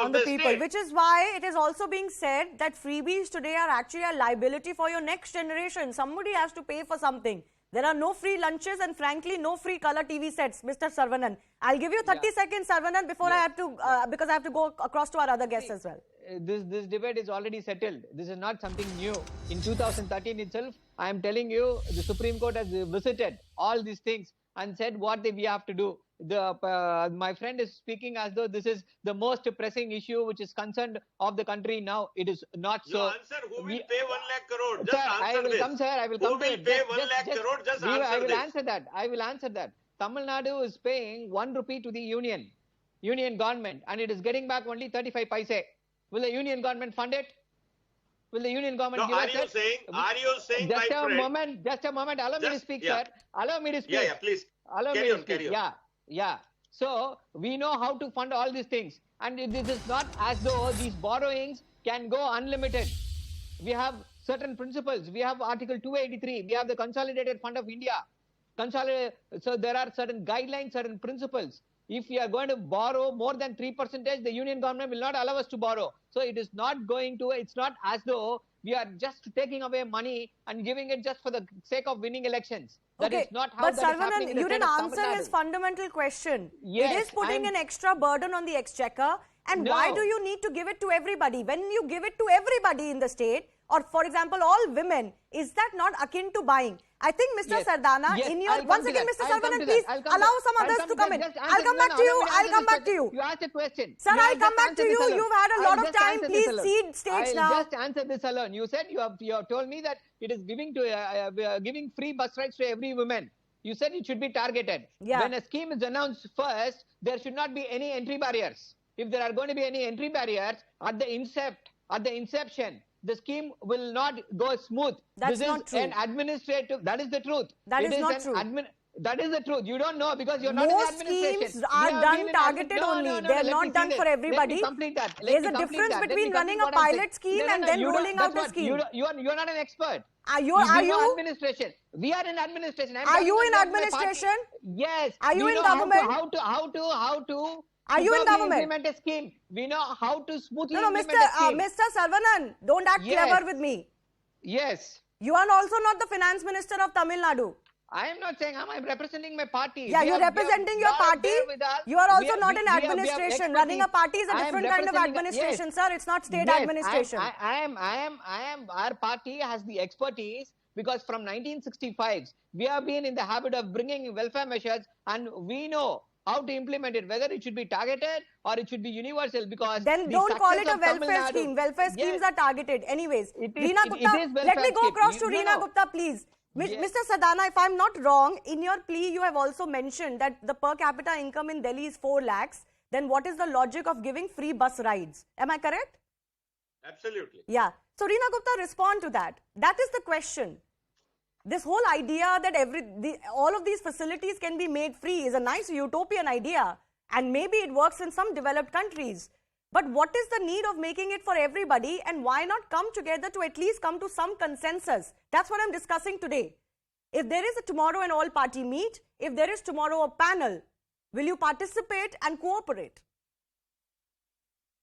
on the people, which is why it is also being said that freebies today are actually a liability for your next generation. Somebody has to pay for something. There are no free lunches and frankly no free color TV sets, Mr. Saravanan. I'll give you 30 seconds, Saravanan, before I have to, because I have to go across to our other guests as well. This debate is already settled. This is not something new. In 2013 itself, I am telling you, the Supreme Court has visited all these things and said what we have to do. My friend is speaking as though this is the most pressing issue which is concerned of the country now. It is not so. You answer who will pay 1 lakh crore. Just sir, answer I will this. come, sir. I will come. Who will pay 1 lakh crore? Just answer I will this. answer that. I will answer that. Tamil Nadu is paying 1 rupee to the union government, and it is getting back only 35 paise. Will the union government fund it? Will the union government give us it? Are you saying, just my a friend? moment, just a moment. Allow me to speak, sir. Allow me to speak. Yeah, please. Allow carry me on, to speak. carry on. Yeah. So we know how to fund all these things, and this is not as though these borrowings can go unlimited. We have certain principles. We have Article 283. We have the Consolidated Fund of India. So there are certain guidelines, certain principles. If we are going to borrow more than 3%, the union government will not allow us to borrow. So it is not going to, it's not as though we are just taking away money and giving it just for the sake of winning elections. That is not how that is happening in the you state didn't of answer Tamil his Nadu. fundamental question. Yes, it is putting an extra burden on the exchequer. And why No. do you need to give it to everybody? When you give it to everybody in the state, or for example, all women, is that not akin to buying? I think Mr. Yes. Sardana, Yes, in your, I'll once come to again, that. Mr. I'll come Saravanan, to please that. allow some others to come in. I'll come back to you. I'll come back to you. You asked a question. Sir, I'll come back to you. You've had a lot of time. Please cede stage now. I'll just answer this alone. You said you have told me that it is giving free bus rides to every woman. You said it should be targeted. Yeah. When a scheme is announced first, there should not be any entry barriers. If there are going to be any entry barriers at the inception, the scheme will not go smooth. That's this not is true. an administrative. That is the truth. That It is not true. That is the truth. You don't know because you're not Most in the administration. schemes are done targeted only. They are not done for everybody. Let me complete that. There's a difference between running a pilot scheme and then rolling out a scheme. You're not an expert. Are you? Administration. We are in administration. Are you in administration? Yes. Are you we in know government? How to Are you in government? Implement a scheme. We know how to smoothly No, implement a scheme. Mr. Saravanan, don't act clever with me. Yes. You are also not the finance minister of Tamil Nadu. I am not saying I'm representing my party. Yeah, you're representing your party. You are also not in administration. Running a party is a different kind of administration, sir. It's not state administration. Our party has the expertise because from 1965, we have been in the habit of bringing welfare measures and we know how to implement it, whether it should be targeted or it should be universal because then don't call it a welfare scheme. Welfare schemes are targeted. Anyways, Reena Gupta, let me go across to Reena Gupta, please. Mr. Sadana, if I'm not wrong, in your plea you have also mentioned that the per capita income in Delhi is 4 lakhs. Then what is the logic of giving free bus rides? Am I correct? Absolutely. Yeah. So Reena Gupta, respond to that. That is the question. This whole idea that all of these facilities can be made free is a nice utopian idea, and maybe it works in some developed countries. But what is the need of making it for everybody, and why not come together to at least come to some consensus? That's what I'm discussing today. If there is a tomorrow an all-party meet, if there is tomorrow a panel, will you participate and cooperate?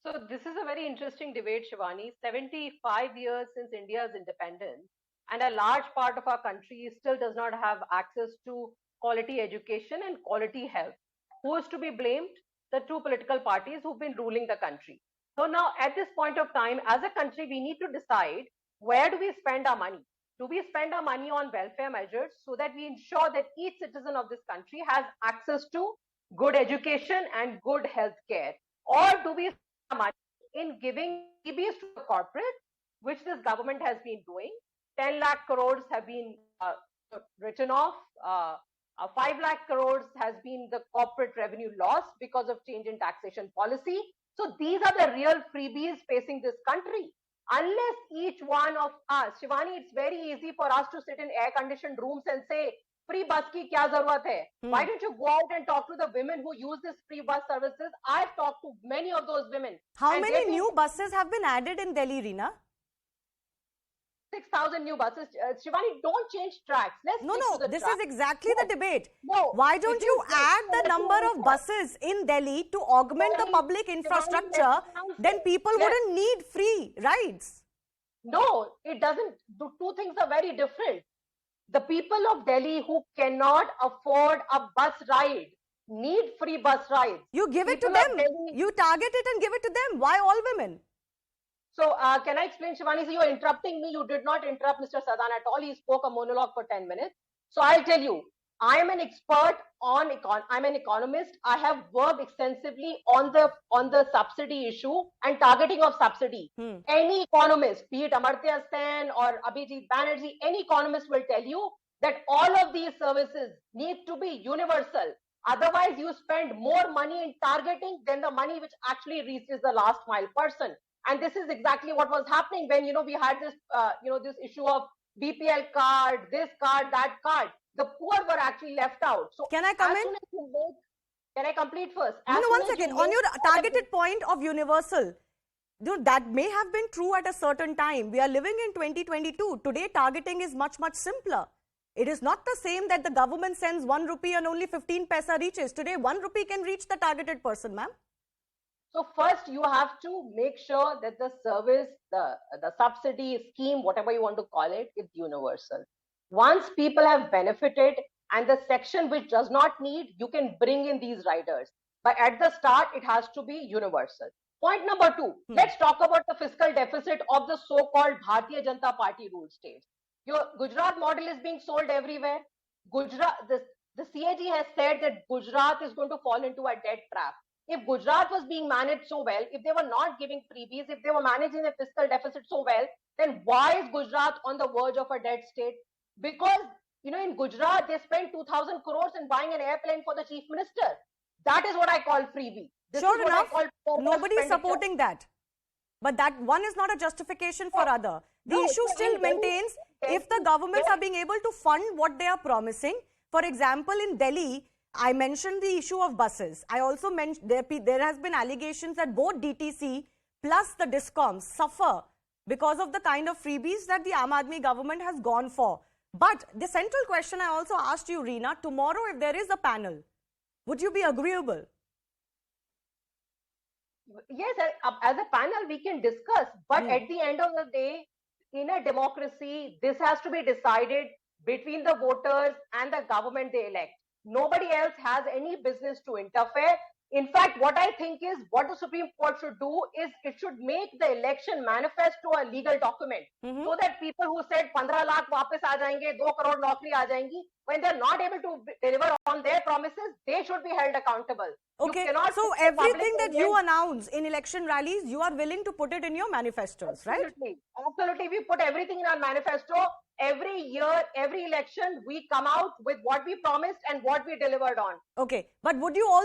So this is a very interesting debate, Shivani. 75 years since India's independence, and a large part of our country still does not have access to quality education and quality health. Who is to be blamed? The two political parties who've been ruling the country. So now at this point of time, as a country, we need to decide where do we spend our money? Do we spend our money on welfare measures so that we ensure that each citizen of this country has access to good education and good health care? Or do we spend our money in giving freebies to the corporate, which this government has been doing? 10 lakh crores have been written off. 5 lakh crores has been the corporate revenue loss because of change in taxation policy. So these are the real freebies facing this country. Unless each one of us, Shivani, it's very easy for us to sit in air-conditioned rooms and say, free bus ki kya zarurat hai? Why don't you go out and talk to the women who use this free bus services? I've talked to many of those women. How many new buses have been added in Delhi, Reena? 6,000 new buses. Shivani, don't change tracks. Let's No, stick to the this track. is exactly the debate. No, Why don't it you is add just the number of buses in Delhi to augment the public infrastructure? Then people wouldn't need free rides. No, it doesn't. The two things are very different. The people of Delhi who cannot afford a bus ride need free bus rides. You give it to People of them. Delhi- You target it and give it to them. Why all women? So, can I explain, Shivani? So, you're interrupting me. You did not interrupt Mr. Sadan at all. He spoke a monologue for 10 minutes. So, I'll tell you, I am an expert on I'm an economist. I have worked extensively on the subsidy issue and targeting of subsidy. Any economist, be it Amartya Sen or Abhijit Banerjee, any economist will tell you that all of these services need to be universal. Otherwise, you spend more money in targeting than the money which actually reaches the last mile person. And this is exactly what was happening when, we had this, this issue of BPL card, this card, that card. The poor were actually left out. So Can I come in? Can I complete first? No, 1 second. On your targeted point of universal, that may have been true at a certain time. We are living in 2022. Today, targeting is much, much simpler. It is not the same that the government sends 1 rupee and only 15 paisa reaches. Today, 1 rupee can reach the targeted person, ma'am. So first, you have to make sure that the service, the subsidy scheme, whatever you want to call it, is universal. Once people have benefited and the section which does not need, you can bring in these riders. But at the start, it has to be universal. Point number 2, let's talk about the fiscal deficit of the so-called Bharatiya Janata Party ruled states. Your Gujarat model is being sold everywhere. Gujarat, the CAG has said that Gujarat is going to fall into a debt trap. If Gujarat was being managed so well, if they were not giving freebies, if they were managing the fiscal deficit so well, then why is Gujarat on the verge of a dead state? Because, in Gujarat, they spent 2,000 crores in buying an airplane for the chief minister. That is what I call freebie. Sure enough, nobody is supporting that. But that one is not a justification for other. The issue still maintains if the governments are being able to fund what they are promising. For example, in Delhi, I mentioned the issue of buses. I also mentioned there has been allegations that both DTC plus the DISCOMs suffer because of the kind of freebies that the Aam Aadmi government has gone for. But the central question I also asked you, Reena, tomorrow if there is a panel, would you be agreeable? Yes, as a panel we can discuss, but at the end of the day, in a democracy, this has to be decided between the voters and the government they elect. Nobody else has any business to interfere. In fact, what I think is what the Supreme Court should do is it should make the election manifesto a legal document so that people who said 15 lakh वापस आ जाएंगे, 2 crore नौकरी आ जाएंगी, when they're not able to deliver on their promises, they should be held accountable. Okay, so everything that you announce in election rallies, you are willing to put it in your manifestos, right? Absolutely. Absolutely. We put everything in our manifesto. Every year, every election, we come out with what we promised and what we delivered on. Okay, but would you all